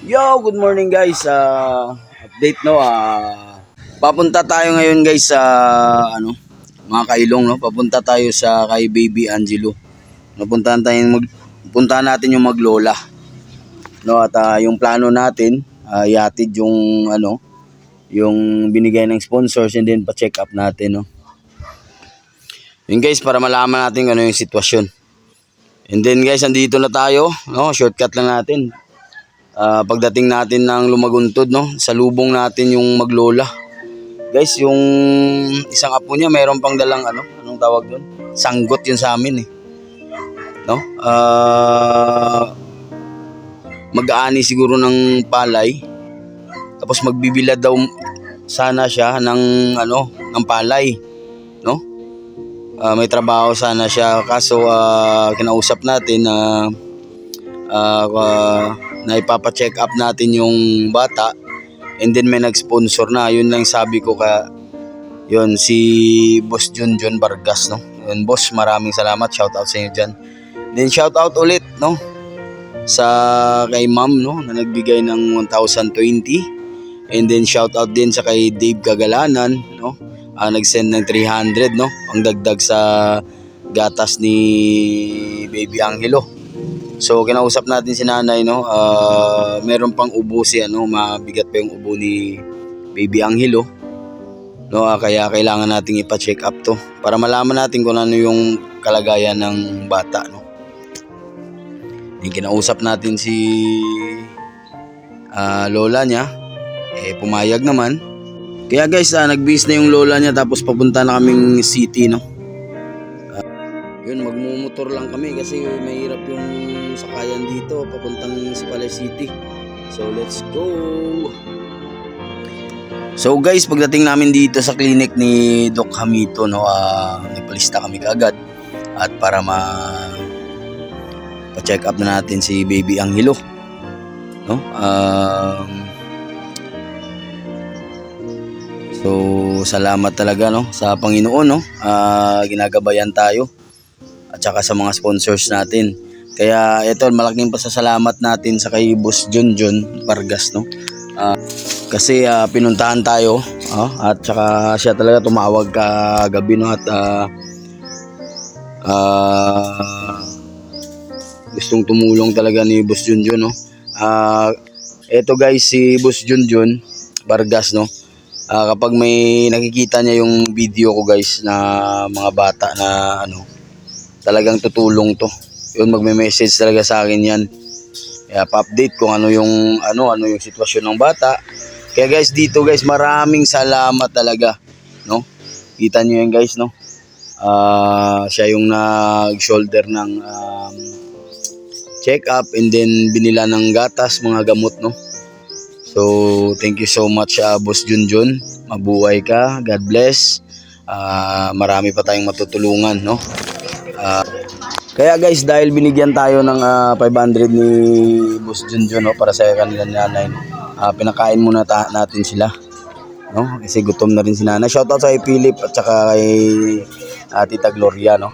Yo, good morning guys. Update no. Papunta tayo ngayon guys sa mga kailong no. Papunta tayo sa kay Baby Angelo. Puntahan natin yung maglola. No at yung plano natin, ihatid yung yung binigay ng sponsors and then pa-check up natin no. Yun guys para malaman natin ano yung sitwasyon. And then guys, andito na tayo, no? Shortcut lang natin. Pagdating natin ng Lumaguntod no, salubong natin yung maglola. Guys, yung isang apo niya mayroon pang dalang anong tawag doon? Sanggot yun sa amin eh. No? Mag-aani siguro ng palay. Tapos magbibilad daw sana siya ng ng palay, no? May trabaho sana siya kaso kinausap natin na na ipapa-check up natin yung bata and then may nag-sponsor na. Yun lang sabi ko yun si Boss Junjun Vargas no. Yun boss, maraming salamat, shout out sa inyo dyan. Then shout out ulit no sa kay ma'am no na nagbigay ng 1,020 and then shout out din sa kay Dave Gagalanan no, nag-send ng 300 no pang dagdag sa gatas ni Baby Angelo. So kinausap natin si nanay no, meron pang ubo si mabigat pa yung ubo ni Baby Angelo no, kaya kailangan nating ipa-check up to para malaman natin kung ano yung kalagayan ng bata no. Kinausap natin si lola niya, pumayag naman. Kaya guys, nag-bis na yung lola niya tapos papunta na kaming city no. Yun, magmumotor lang kami kasi mahirap yung sakayan dito papuntang Sipalay City. So let's go. So guys, pagdating namin dito sa clinic ni Doc Hamito no, nagpalista kami kaagad at para pa-check up na natin si Baby Angelo no. So salamat talaga no sa Panginoon no, ginagabayan tayo at saka sa mga sponsors natin. Kaya ito, malaking pasasalamat natin sa kay Boss Junjun Vargas no. Kasi pinuntahan tayo at saka siya talaga tumawag kagabi no at gustong tumulong talaga ni Boss Junjun no. Ito guys, si Boss Junjun Vargas no, kapag may nakikita niya yung video ko guys na mga bata na talagang tutulong to. Yun, magme-message talaga sa akin yan. Kaya pa-update kung ano yung sitwasyon ng bata. Kaya guys, dito guys, maraming salamat talaga, no? Kita niyo yan guys, no? Siya yung nag-shoulder ng check up and then binila ng gatas, mga gamot, no? So, thank you so much Boss Junjun. Mabuhay ka. God bless. Marami pa tayong matutulungan, no? Kaya guys, dahil binigyan tayo ng 500 ni Boss Junjun no, para sa kanilang nanay no, pinakain muna natin sila no, kasi gutom na rin si nanay. Shoutout sa kay Philip at saka kay Tita Gloria no.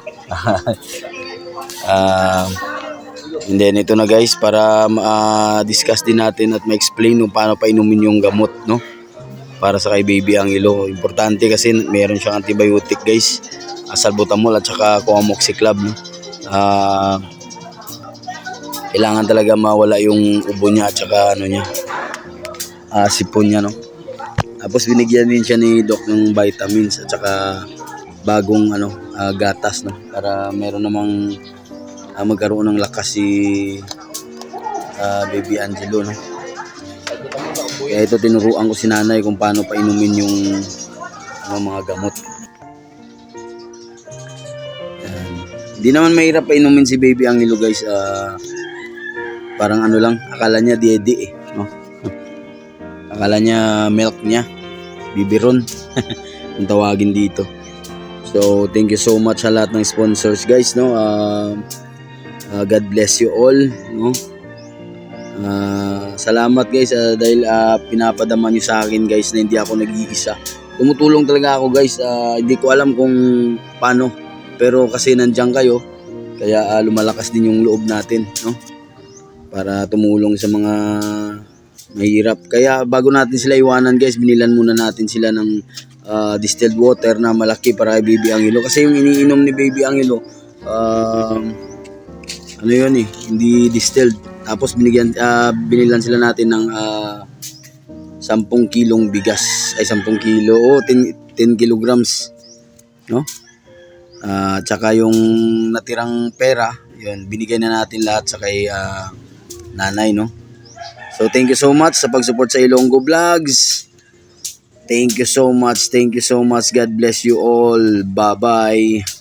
And then ito na guys, para discuss din natin at ma-explain kung paano painumin yung gamot no para sa kay Baby Angelo. Importante kasi meron siyang antibiotic guys, salbutamol at saka coamoxiclav no. Kailangan talaga mawala yung ubo niya at saka niya, sipon niya no. Tapos binigyan din siya ni Doc ng vitamins at saka bagong gatas no, para meron namang magkaroon ng lakas si Baby Angelo no. Kaya ito, tinuruan ko si nanay kung paano painumin yung mga gamot. Hindi naman mahirap painumin si Baby Angelo guys. Parang lang, akala niya diedi no? Akala niya milk niya, biberon kung tawagin dito. So thank you so much sa lahat ng sponsors guys no. God bless you all no. Salamat guys dahil pinapadama niyo sa akin guys na hindi ako nag-iisa. Tumutulong talaga ako guys. Hindi ko alam kung paano, pero kasi nandiyan kayo, kaya lumalakas din yung loob natin no, para tumulong sa mga Mahirap. Kaya bago natin sila iwanan guys, binilan muna natin sila ng distilled water na malaki para kay Baby Angelo. Kasi yung iniinom ni Baby Angelo, ano yun eh, hindi distilled. Tapos binilan sila natin ng 10 kilong bigas. Ay 10 kilo, 10 kilograms. No? Tsaka yung natirang pera, yun, binigay na natin lahat sa kay nanay, no? So, thank you so much sa pag-support sa Ilonggo Vlogs. Thank you so much. God bless you all. Bye-bye.